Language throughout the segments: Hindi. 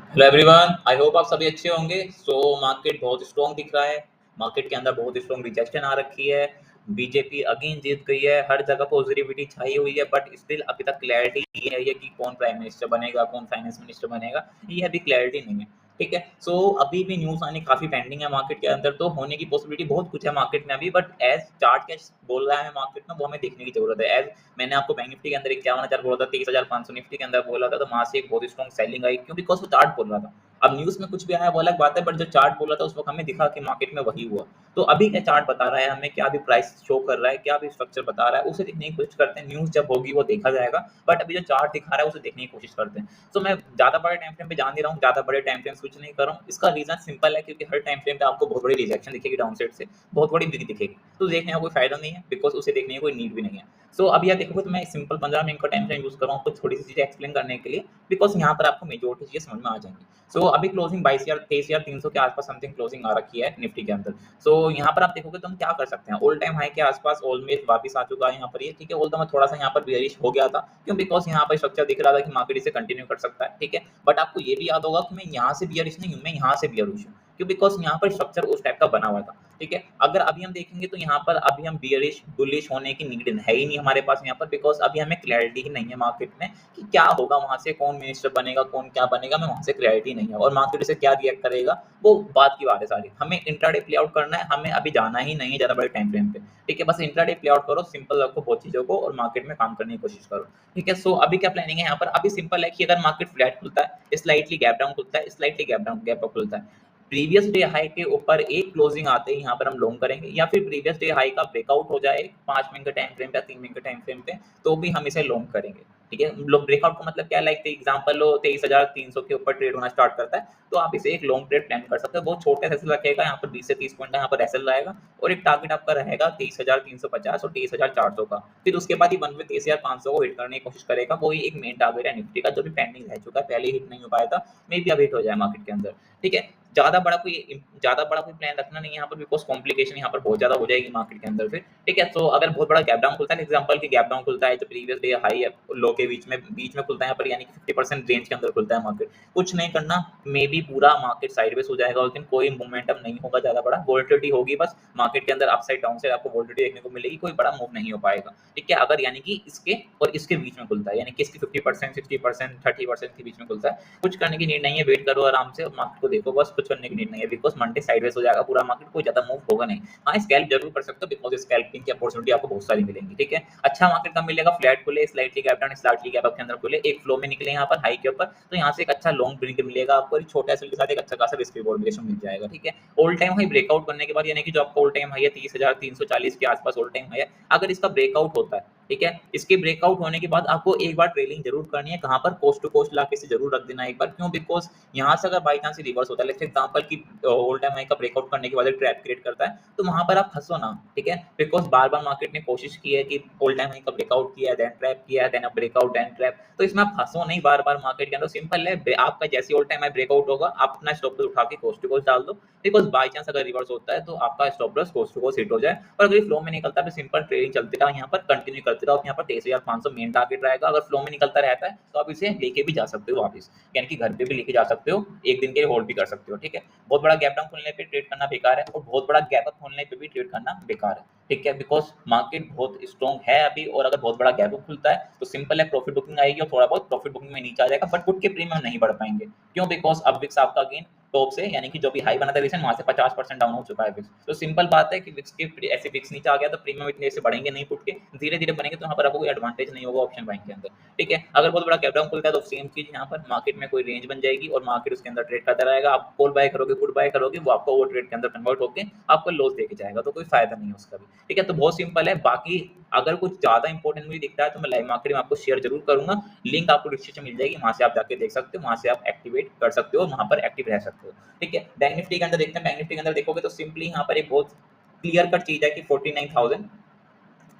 हेलो एवरीवन, आई होप आप सभी अच्छे होंगे। मार्केट बहुत स्ट्रॉन्ग दिख रहा है। मार्केट के अंदर बहुत स्ट्रॉन्ग रिजेक्शन आ रखी है। बीजेपी अगेन जीत गई है। हर जगह पॉजिटिविटी छाई हुई है, बट स्टिल अभी तक क्लैरिटी ये है कि कौन प्राइम मिनिस्टर बनेगा, कौन फाइनेंस मिनिस्टर बनेगा, ये अभी क्लैरिटी नहीं है। ठीक है। अभी भी न्यूज़ आनी काफ़ी पेंडिंग है मार्केट के अंदर, तो होने की पॉसिबिलिटी बहुत कुछ है मार्केट में अभी, बट एज चार्ट क्या बोल रहा है मार्केट में वो हमें देखने की जरूरत है। एज मैंने आपको बैंक निफ्टी के अंदर 51,000 बोला था, 23,500 निफ्टी के अंदर बोला था, तो वहां से एक बहुत स्ट्रॉन्ग सेलिंग आई, क्यों? बिकॉज वो चार्ट बोल रहा था। अब न्यूज़ में कुछ भी आया वो अलग बात है, बट जो चार्ट बोला था उस वक्त हमें दिखा कि मार्केट में वही हुआ। तो अभी क्या चार्ट बता रहा है हमें, क्या अभी प्राइस शो कर रहा है, क्या अभी स्ट्रक्चर बता रहा है, उसे देखने की कोशिश करते हैं। न्यूज़ जब होगी वो देखा जाएगा, बट अभी जो चार्ट दिखा रहा है उसे देखने की कोशिश करते हैं। मैं ज़्यादा बड़े टाइम फ्रेम पे जान नहीं रहा हूँ, ज़्यादा बड़े टाइम फ्रेम स्विच नहीं कर रहा हूँ। इसका रीज़न सिंपल है, क्योंकि हर टाइम फ्रेम पे आपको बहुत बड़ी रिजेक्शन दिखेगी डाउन साइड से, बहुत बड़ी बिग दिखेगी, तो देखने का कोई फायदा नहीं है, बिकॉज उसे देखने की कोई नीड भी नहीं है। अभी आप देखोगे तो मैं सिंपल 15 मिनट का टाइम फ्रेम यूज़ कर रहा हूँ आपको थोड़ी सी चीज़ें एक्सप्लेन करने के लिए, बिकॉज यहाँ पर आपको मेजोरिटी चीज़ें समझ में आ जाएंगी। अभी क्लोजिंग 22,000 23,300 के आसपास समथिंग क्लोजिंग आ रखी है निफ्टी के अंदर। यहाँ पर आप देखोगे तो हम क्या कर सकते हैं, ऑल टाइम हाई के आसपास ऑलमोस्ट वापस आ चुका है यहाँ पर ये। ठीक है, ऑल तो मैं थोड़ा सा यहाँ पर बेयरिश हो गया था, क्यों? बिकॉज यहाँ पर स्ट्रक्चर दिख रहा था कि मार्केट इसे कंटिन्यू कर सकता है। ठीक है, बट आपको ये भी याद होगा कि मैं यहाँ से बियरिश नहीं हूँ, मैं यहाँ से बियरिश हूँ, क्यों? बिकॉज यहाँ पर स्ट्रक्चर उस टाइप का बना हुआ था। ठीक है, अगर अभी हम देखेंगे तो यहाँ पर अभी हम बियरिश बुलिश होने की नीड है ही नहीं हमारे पास यहाँ पर, बिकॉज अभी हमें क्लैरिटी ही नहीं है मार्केट में कि क्या होगा, वहां से कौन मिनिस्टर बनेगा, कौन क्या बनेगा, मैं वहां से क्लैरिटी नहीं है, और मार्केट से क्या रिएक्ट करेगा वो बात की बात है सारी। हमें इंट्राडे प्ले आउट करना है, हमें अभी जाना ही नहीं है ज़्यादा बड़े टाइम फ्रेम पे। ठीक है, बस इंट्राडे प्ले आउट करो, सिंपल रखो बहुत चीज़ों को, और मार्केट में काम करने की कोशिश करो। ठीक है, अभी क्या प्लानिंग है यहाँ पर? अभी सिंपल है कि अगर मार्केट फ्लैट खुलता है, स्लाइटली गैप डाउन खुलता है, slightly gap down gap up खुलता है, प्रीवियस डे हाई के ऊपर एक क्लोजिंग आते ही यहाँ पर हम लॉन्ग करेंगे, या फिर प्रीवियस डे हाई का ब्रेकआउट हो जाए 5 मिनट के टाइम फ्रेम पे या 3 मिनट के टाइम फ्रेम पे, तो भी हम इसे लॉन्ग करेंगे। ठीक है, लोग ब्रेकआउट का मतलब क्या, लाइक एग्जांपल लो 23,300 के ऊपर ट्रेड होना स्टार्ट करता है, तो आप इसे एक लॉन्ग ट्रेड प्लान कर सकते हो। बहुत छोटे से रखेगा, यहाँ पर 20 से 30 पॉइंट का यहाँ पर एसएल रहेगा, और एक टारगेट आपका रहेगा 23,350 और 23,400 का। फिर उसके बाद ही 23,500 को हिट करने की कोशिश करेगा, वही एक मेन टारगेट है निफ्टी का, जो भी पेंडिंग रह चुका है, पहले हिट नहीं हो पाया था, मे भी अब हिट हो जाए मार्केट के अंदर। ठीक है, ज़्यादा बड़ा कोई प्लान रखना नहीं है यहाँ पर, बिकॉज कॉम्प्लिकेशन यहाँ पर बहुत ज़्यादा हो जाएगी मार्केट के अंदर फिर। ठीक है, अगर बहुत बड़ा गैप डाउन खुलता है, एग्जांपल की गैप डाउन खुलता है जो प्रीवियस डे हाई है लो के बीच में खुलता है यहाँ पर, यानी कि 50% रेंज के अंदर खुलता है मार्केट, कुछ नहीं करना, मे बी पूरा मार्केट साइडवेज हो जाएगा उस दिन, कोई मोमेंटम नहीं होगा ज़्यादा बड़ा, वोलेटिलिटी होगी बस मार्केट के अंदर, अपसाइड डाउन साइड आपको वोलेटिलिटी देखने को मिलेगी, कोई बड़ा मूव नहीं हो पाएगा। ठीक है, अगर यानी कि इसके और इसके बीच में खुलता है, यानी कि इसकी 50% 60% 30% के बीच में खुलता है, कुछ करने की नीड नहीं है, वेट करो आराम से, मार्केट को देखो, बस कुछ करने की नीड नहीं है, बिकॉज मंडे साइडवेज हो जाएगा पूरा मार्केट, कोई ज़्यादा मूव होगा नहीं। हाँ, स्कैल्प जरूर कर सकते हो, बिकॉज स्कैल्पिंग की अपॉर्चुनिटी आपको बहुत सारी मिलेंगी। ठीक है, अच्छा मार्केट कब मिलेगा? फ्लैट खुले, slightly gap down, slightly gap up के अंदर खुले, एक फ्लो में निकले यहाँ पर हाई के ऊपर, तो यहाँ से एक अच्छा लॉन्ग ब्रिंक मिलेगा आपको, एक छोटा एसएल के साथ एक अच्छा खासा रिस्क रिवॉर्ड मिल जाएगा। ठीक है, ऑल टाइम हाई ब्रेकआउट करने के बाद, यानी कि जो आपका ऑल टाइम हाई है 30,340 के आसपास ऑल टाइम हाई है, अगर इसका ब्रेकआउट होता है, ठीक है, इसके ब्रेकआउट होने के बाद आपको एक बार ट्रेलिंग जरूर करनी है, कहाँ पर? कोस्ट टू कोस्ट लाके से जरूर रख देना एक बार, क्यों? बिकॉज यहाँ से अगर बाई चांस रिवर्स होता है, लेट्स एग्जांपल की ऑल टाइम हाई का ब्रेकआउट करने के बाद ट्रैप क्रिएट करता है, तो वहां पर आप फंसो ना। ठीक है, बिकॉज बार बार मार्केट ने कोशिश की है कि ऑल टाइम हाई का ब्रेकआउट किया है, देन ट्रैप किया है, देन अब ब्रेकआउट, देन ट्रैप, तो इसमें आप फंसो नहीं बार बार मार्केट के अंदर। सिंपल है, आपका जैसे ऑल टाइम हाई ब्रेकआउट होगा, आप अपना स्टॉप लॉस उठा के कोस्ट टू कोस्ट डाल दो, बिकॉज बाई चांस अगर रिवर्स होता है तो आपका stop loss cost to cost hit हो जाए, और अगर फ्लो में निकलता है तो सिंपल ट्रेडिंग चलती रहा, यहाँ पर कंटिन्यू करते रहो, यहाँ पर 23,500 मेन टारगेट रहेगा, अगर फ्लो में निकलता रहता है तो आप इसे लेके भी जा सकते हो वापस, यानी कि घर पे भी लेके जा सकते हो, एक दिन के लिए होल्ड भी कर सकते हो। ठीक है, बहुत बड़ा गैप डाउन खोलने पे ट्रेड करना बेकार है, और बहुत बड़ा गैप अप खोलने पे भी ट्रेड करना बेकार है। ठीक है, बिकॉज मार्केट बहुत स्ट्रॉन्ग है अभी, और अगर बहुत बड़ा गैप अप खुलता है तो सिंपल है, प्रॉफिट बुकिंग आएगी, और थोड़ा बहुत प्रॉफिट बुकिंग में नीचे आ जाएगा, बट पुट के प्रीमियम नहीं बढ़ पाएंगे, क्यों? बिकॉज अब विक्स आपका अगेन टॉप से, यानी कि जो भी हाई बना था रिसेंट, वहां से 50% डाउन हो चुका है विक्स, तो सिंपल बात है कि विक्स के ऐसे विक्स नीचे आ गया तो प्रीमियम इतने से बढ़ेंगे नहीं, पुट के धीरे धीरे बनेंगे, तो यहाँ पर आपको कोई एडवांटेज नहीं होगा ऑप्शन बाइंग के अंदर। ठीक है, अगर बहुत बड़ा गैप डाउन खुलता है तो सेम चीज यहाँ पर मार्केट में कोई रेंज बन जाएगी, और मार्केट उसके अंदर ट्रेड करता रहेगा, आप कॉल बाय करोगे, पुट बाय करोगे, वो आपको वो ट्रेड के अंदर कन्वर्ट होकर आपको लॉस देके जाएगा, तो कोई फायदा नहीं है उसका भी। ठीक है, तो बहुत सिंपल है, बाकी अगर कुछ ज्यादा इंपॉर्टेंट मुझे दिखता है तो मैं लाइव मार्केट में आपको शेयर जरूर करूंगा, लिंक आपको डिस्क्रिप्शन मिल जाएगी, वहां से आप जाके देख सकते हो, वहां से आप एक्टिवेट कर सकते हो, वहां पर एक्टिव रह सकते हो। ठीक है, बैंक निफ्टी के अंदर देखते हैं, बैंक निफ्टी के अंदर देखोगे तो सिंपली यहाँ पर एक बहुत क्लियर कट चीज है कि 49,000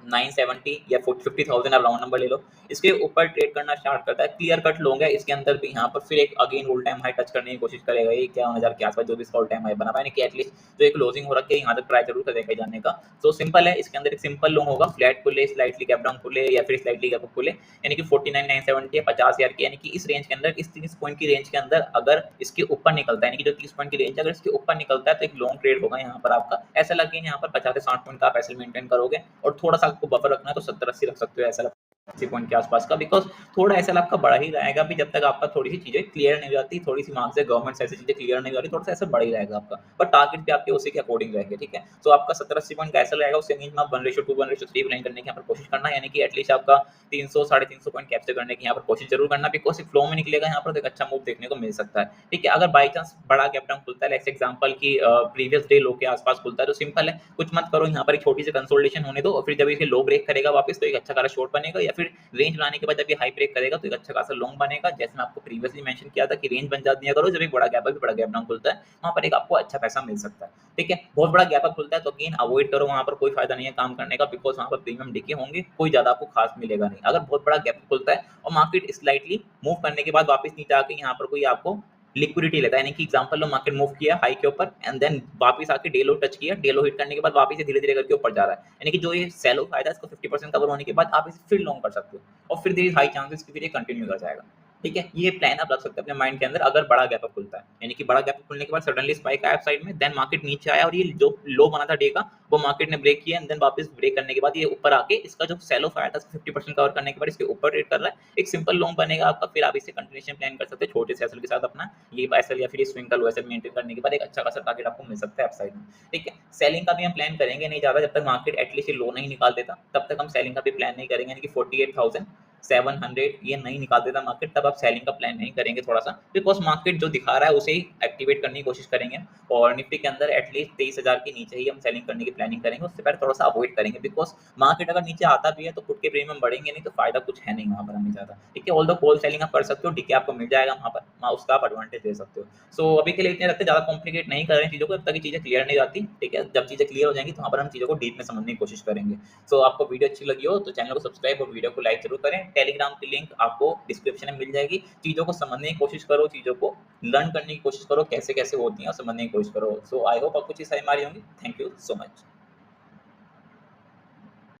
970 या 50,000 आप राउंड नंबर ले लो, इसके ऊपर ट्रेड करना स्टार्ट करता है, क्लियर कट लोग है इसके अंदर भी यहाँ पर फिर एक again all time high touch करने की कोशिश करेगा, ये 51,000 के आसपास जो भी इसका ऑल टाइम हाई बना पाए, यानी कि एटलीस्ट जो एक क्लोजिंग हो रखी है यहाँ तक ट्राई जरूर करेगा जाने का। तो सिंपल है, इसके अंदर एक सिंपल लोग होगा, फ्लैट खुले, स्लाइटली गैप डाउन खुले या फिर स्लाइटली गैप अप खुले, यानी कि 49,970 है 50,000 की, यानी कि इस रेंज के अंदर, इस 30 पॉइंट की रेंज के अंदर अगर इसके ऊपर निकलता है, यानी कि जो 30 पॉइंट की रेंज है अगर इसके ऊपर निकलता है तो एक लॉन्ग ट्रेड होगा यहाँ पर आपका। ऐसा लगे यहाँ पर 50 से 60 पॉइंट का आप ऐसे मेंटेन करोगे, और थोड़ा सा आपको बफर रखना है तो 70-80 रख सकते हो ऐसा 80 पॉइंट के आसपास का, बिकॉज थोड़ा ऐसा आपका बढ़ा ही रहेगा अभी जब तक आपका थोड़ी सी चीजें क्लियर नहीं हो जाती, थोड़ी सी मार्क्स से गवर्नमेंट से ऐसी चीजें क्लियर नहीं हो रही, थोड़ा सा ऐसा बढ़ ही रहेगा आपका, बट टारगेट भी आपके उसी के अकॉर्डिंग रहेंगे, ठीक है। तो आपका 70-80 पॉइंट का ऐसा रहेगा, उससे रेंज में आप 1:2 1:3 प्लान करने की यहाँ पर कोशिश करना, यानी कि एटलीस्ट आपका 300 350 पॉइंट कैप्चर करने की यहाँ पर कोशिश जरूर करना, बिकॉज फ्लो में निकलेगा यहाँ पर तो एक अच्छा मूव देखने को मिल सकता है, ठीक है। अगर बाई चांस बड़ा गैप डाउन खुलता है, लाइक एग्जांपल की प्रीवियस डे लो के आसपास खुलता है, तो सिंपल है, कुछ मत करो, यहाँ पर एक छोटी सी कंसोलिडेशन होने दो, और फिर जब इसे लो ब्रेक करेगा वापस तो एक अच्छा खासा शॉर्ट बनेगा, या फिर रेंज बनाने के बाद जब ये हाई ब्रेक करेगा तो एक अच्छा खासा लॉन्ग बनेगा, जैसे मैं आपको प्रीवियसली मेंशन किया था कि रेंज बन जा दिया करो, जब एक बड़ा गैप अप बड़ा गैप डाउन खुलता है वहां पर एक आपको अच्छा पैसा मिल सकता है, ठीक है। बहुत बड़ा गैप अप खुलता है तो अगेन अवॉइड करो, वहां पर कोई फायदा नहीं है काम करने का, बिकॉज वहां पर प्रीमियम डिके होंगे, कोई ज्यादा आपको खास मिलेगा नहीं। अगर बहुत बड़ा गैप खुलता है और मार्केट स्लाइटली मूव करने के बाद वापस नीचे आके यहाँ पर कोई आपको लिक्विडिटी लेता है, यानी कि एग्जांपल लो मार्केट मूव किया हाई के ऊपर एंड देन वापस आके डे लो टच किया, डे लो हिट करने के बाद वापस से धीरे धीरे करके ऊपर जा रहा है, यानी कि जो ये सेल ऑफ फायदा है इसको 50% कवर होने के बाद आप इसे फिर लॉन्ग कर सकते हो, और फिर देयर हाई चांसेस कि फिर ये कंटिन्यू कर जाएगा, ठीक है। ये प्लान आप रख सकते हैं अपने माइंड के अंदर, अगर बड़ा गैप अप खुलता है, यानी कि बड़ा गैप अप खुलने के बाद सडनली स्पाइक आया साइड में, देन मार्केट नीचे आया और ये जो लो बना था डे का वो मार्केट ने ब्रेक किया, एंड देन वापस ब्रेक करने के बाद ये ऊपर आके इसका जो सेल ऑफ आया था 50% कवर करने के बाद इसके ऊपर ट्रेड कर रहा है, एक सिंपल लॉन्ग बनेगा आपका, फिर आप इसे कंटिन्यूएशन प्लान कर सकते हैं छोटे से एसएल के साथ अपना, ये एसएल या फिर स्विंग का लो एसएल मेंटेन करने के बाद एक अच्छा खासा टारगेट आपको मिल सकता है अपसाइड में, ठीक है। सेलिंग का भी हम प्लान करेंगे नहीं ज़्यादा, जब तक मार्केट एटलीस्ट लो नहीं निकाल देता तब तक हम सेलिंग का भी प्लान नहीं करेंगे, यानी कि 48,700 ये नहीं निकाल देता मार्केट तब आप सेलिंग का प्लान नहीं करेंगे थोड़ा सा, बिकॉज मार्केट जो दिखा रहा है उसे ही एक्टिवेट करने की कोशिश करेंगे, और निफ्टी के अंदर एटलीस्ट 23,000 के नीचे ही हम सेलिंग करने की प्लानिंग करेंगे, उससे पहले थोड़ा सा अवॉइड करेंगे, बिकॉज मार्केट अगर नीचे आता भी है तो पुट के प्रीमियम बढ़ेंगे नहीं तो फायदा कुछ है नहीं वहाँ पर हमें ज़्यादा, ठीक है। ऑल द कॉल सेलिंग आप कर सकते हो, डीके आपको मिल जाएगा वहाँ पर, वहाँ उसका आप एडवांटेज ले सकते हो। सो अभी के लिए इतने रखते, ज़्यादा कॉम्प्लिकेट नहीं कर रहे हैं चीज़ों को, जब तक चीज़ें क्लियर नहीं जाती, ठीक है। जब चीज़ें क्लियर हो जाएंगी तो वहाँ पर हम चीज़ों को डीप में समझने की कोशिश करेंगे। सो आपको वीडियो अच्छी लगी हो तो चैनल को सब्सक्राइब और वीडियो को लाइक जरूर करें, टेलीग्राम की लिंक आपको डिस्क्रिप्शन में मिल जाएगी, चीज़ों को समझने की कोशिश करो, चीज़ों को लर्न करने की कोशिश करो, कैसे कैसे होती हैं और समझने की कोशिश करो। सो आई होप आपको चीज़ समझ में आ रही होंगी। Thank you so much.